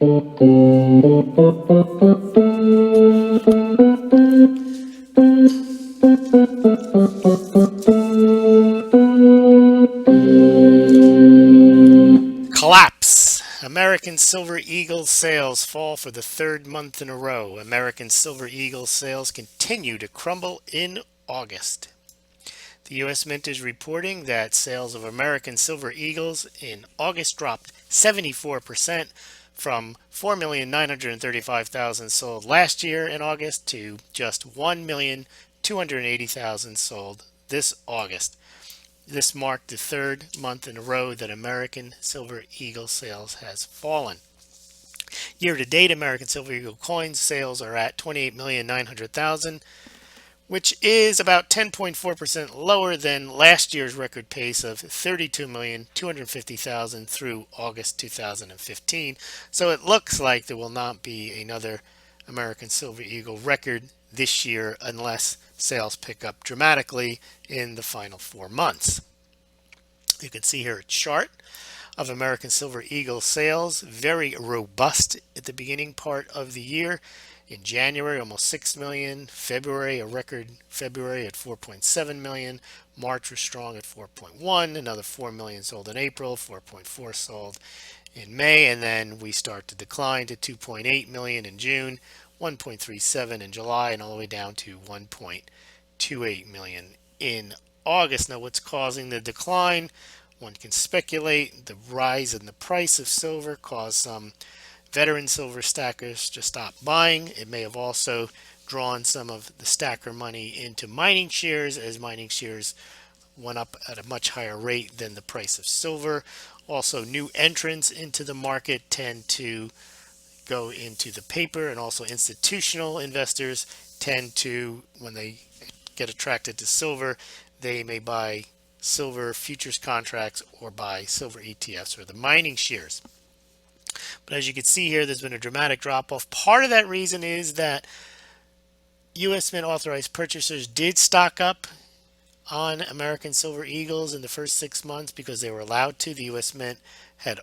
Collapse. American Silver Eagle sales fall for the third month in a row. American Silver Eagle sales continue to crumble in August. The U.S. Mint is reporting that sales of American Silver Eagles in August dropped 74% from 4,935,000 sold last year in August to just 1,280,000 sold this August. This marked the third month in a row that American Silver Eagle sales has fallen. Year to date, American Silver Eagle coins sales are at 28,900,000, which is about 10.4% lower than last year's record pace of 32,250,000 through August 2015. So it looks like there will not be another American Silver Eagle record this year unless sales pick up dramatically in the final 4 months. You can see here a chart of American Silver Eagle sales, very robust at the beginning part of the year. In January, almost 6 million. February, a record February at 4.7 million. March was strong at 4.1. Another 4 million sold in April, 4.4 sold in May, and then we start to decline to 2.8 million in June, 1.37 in July, and all the way down to 1.28 million in August. Now, what's causing the decline? One can speculate. The rise in the price of silver caused some veteran silver stackers to stop buying. It may have also drawn some of the stacker money into mining shares, as mining shares went up at a much higher rate than the price of silver. Also, new entrants into the market tend to go into the paper, and also institutional investors tend to, when they get attracted to silver, they may buy silver futures contracts or buy silver ETFs or the mining shares. But as you can see here, there's been a dramatic drop off. Part of that reason is that U.S. Mint authorized purchasers did stock up on American Silver Eagles in the first 6 months because they were allowed to. The U.S. Mint had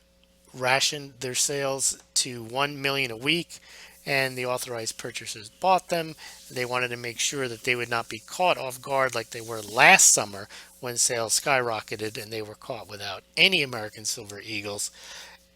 rationed their sales to 1 million a week, and the authorized purchasers bought them. They wanted to make sure that they would not be caught off guard like they were last summer when sales skyrocketed and they were caught without any American Silver Eagles,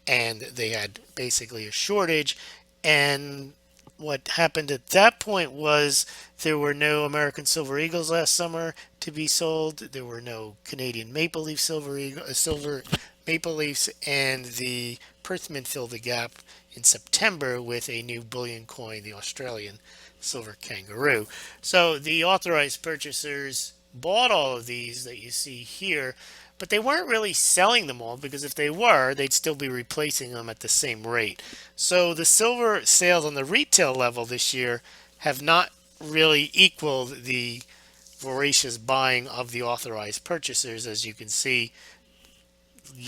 and they had basically a shortage. And what happened at that point was there were no American Silver Eagles last summer to be sold. There were no Canadian Maple Leaf silver Maple Leafs, and the Perth Mint filled the gap in September with a new bullion coin, the Australian Silver Kangaroo. So the authorized purchasers bought all of these that you see here, but they weren't really selling them all, because if they were, they'd still be replacing them at the same rate. So the silver sales on the retail level this year have not really equaled the voracious buying of the authorized purchasers. As you can see,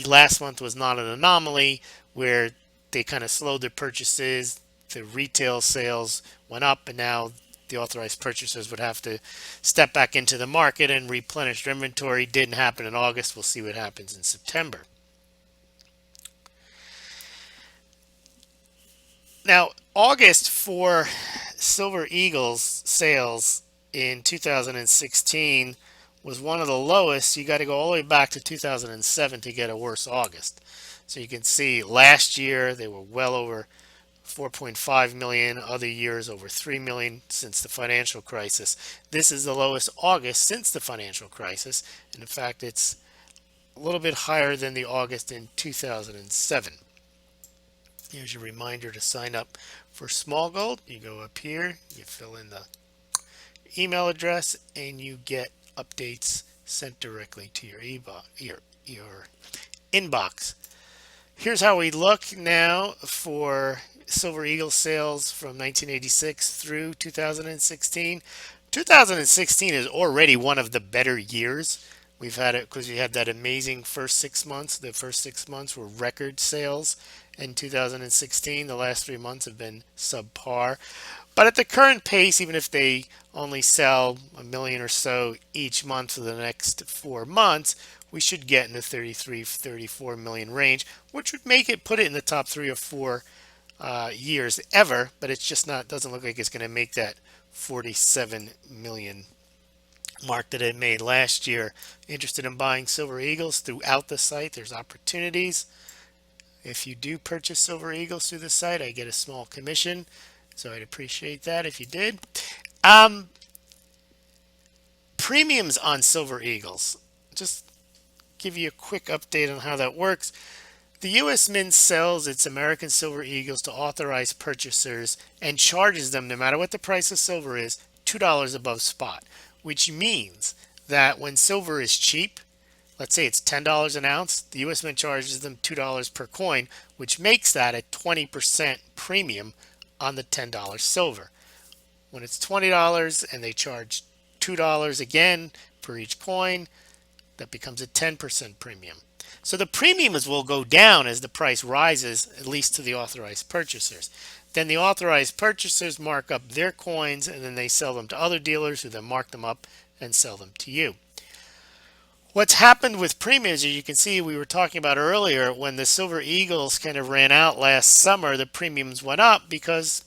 last month was not an anomaly where they kind of slowed their purchases. The retail sales went up, and now the authorized purchasers would have to step back into the market and replenish their inventory. Didn't happen in August. We'll see what happens in September. Now, August for Silver Eagles sales in 2016 was one of the lowest. You got to go all the way back to 2007 to get a worse August. So you can see last year they were well over 4.5 million, other years over 3 million since the financial crisis. This is the lowest August since the financial crisis, and in fact it's a little bit higher than the August in 2007. Here's your reminder to sign up for Small Gold. You go up here, you fill in the email address, and you get updates sent directly to your inbox. Here's how we look now for Silver Eagle sales from 1986 through 2016. 2016 is already one of the better years. We've had it because we had that amazing first 6 months. The first 6 months were record sales in 2016. The last 3 months have been subpar. But at the current pace, even if they only sell a million or so each month for the next 4 months, we should get in the 33, 34 million range, which would make it, put it in the top 3 or 4 years ever, but it's just not, doesn't look like it's going to make that 47 million mark that it made last year. Interested in buying Silver Eagles throughout the site? There's opportunities. If you do purchase Silver Eagles through the site, I get a small commission, so I'd appreciate that if you did. Um, Premiums on Silver Eagles. Just give you a quick update on how that works. The U.S. Mint sells its American Silver Eagles to authorized purchasers and charges them, no matter what the price of silver is, $2 above spot, which means that when silver is cheap, let's say it's $10 an ounce, the U.S. Mint charges them $2 per coin, which makes that a 20% premium on the $10 silver. When it's $20 and they charge $2 again for each coin, that becomes a 10% premium. So the premiums will go down as the price rises, at least to the authorized purchasers. Then the authorized purchasers mark up their coins and then they sell them to other dealers who then mark them up and sell them to you. What's happened with premiums, as you can see, we were talking about earlier, when the Silver Eagles kind of ran out last summer, the premiums went up because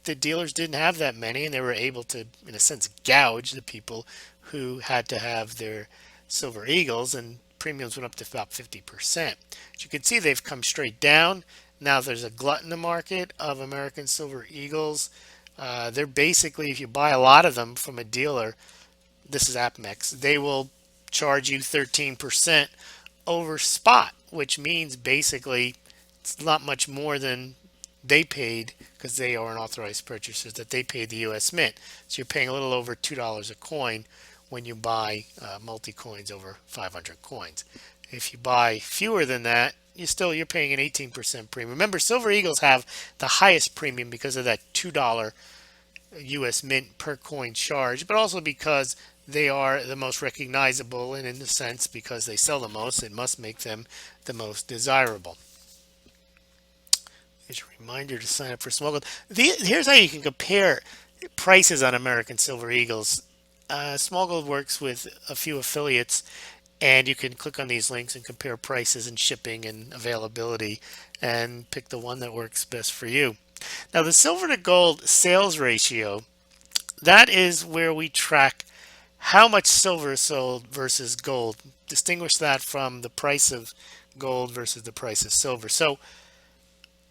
the dealers didn't have that many and they were able to, in a sense, gouge the people who had to have their Silver Eagles, and premiums went up to about 50%. As you can see, they've come straight down. Now there's a glut in the market of American Silver Eagles. They're basically, if you buy a lot of them from a dealer, this is APMEX, they will charge you 13% over spot, which means basically it's not much more than they paid, because they are an authorized purchasers, that they paid the U.S. Mint. So you're paying a little over $2 a coin when you buy multi-coins over 500 coins. If you buy fewer than that, you're paying an 18% premium. Remember, Silver Eagles have the highest premium because of that $2 U.S. Mint per coin charge, but also because they are the most recognizable, and in a sense, because they sell the most, it must make them the most desirable. Here's a reminder to sign up for Small Gold. Here's how you can compare prices on American Silver Eagles. Small Gold works with a few affiliates, and you can click on these links and compare prices and shipping and availability and pick the one that works best for you. Now, the silver to gold sales ratio, that is where we track how much silver is sold versus gold. Distinguish that from the price of gold versus the price of silver. So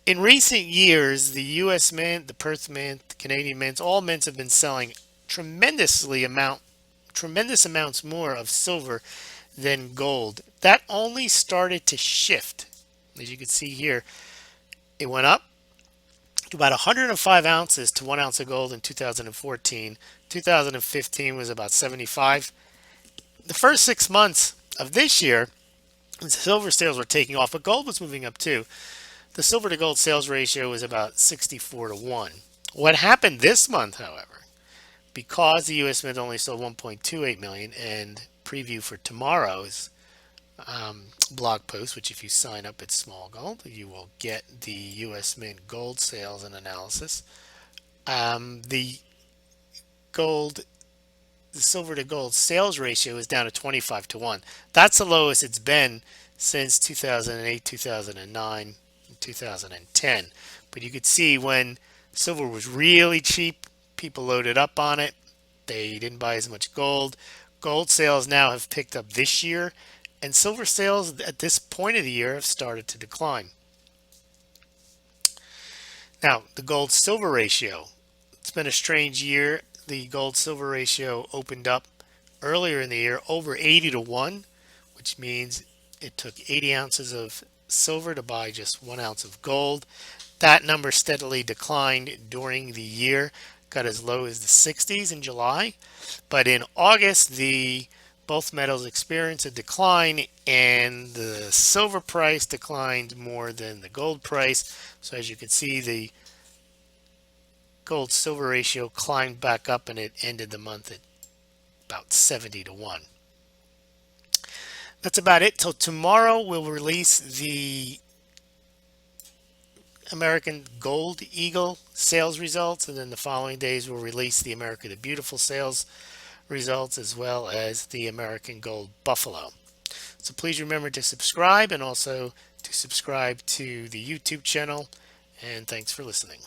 in recent years, the U.S. Mint, the Perth Mint, the Canadian Mints, all mints have been selling tremendous amounts more of silver than gold. That only started to shift. As you can see here, it went up to about 105 ounces to 1 ounce of gold in 2014. 2015 was about 75. The first 6 months of this year, silver sales were taking off, but gold was moving up too. The silver to gold sales ratio was about 64 to 1. What happened this month, however, because the U.S. Mint only sold 1.28 million, and preview for tomorrow's blog post, which if you sign up at Small Gold, you will get the U.S. Mint gold sales and analysis. The silver to gold sales ratio is down to 25 to 1. That's the lowest it's been since 2008, 2009, 2010. But you could see when silver was really cheap, people loaded up on it. They didn't buy as much gold. Gold sales now have picked up this year, and silver sales at this point of the year have started to decline. Now, the gold silver ratio. It's been a strange year. The gold silver ratio opened up earlier in the year over 80 to 1, which means it took 80 ounces of silver to buy just 1 ounce of gold. That number steadily declined during the year, got as low as the 60s in July. But in August, both metals experienced a decline, and the silver price declined more than the gold price. So as you can see, the gold silver ratio climbed back up, and it ended the month at about 70 to 1. That's about it. Till tomorrow, we'll release the American Gold Eagle sales results, and then the following days we'll release the America the Beautiful sales results, as well as the American Gold Buffalo. So please remember to subscribe, and also to subscribe to the YouTube channel and thanks for listening.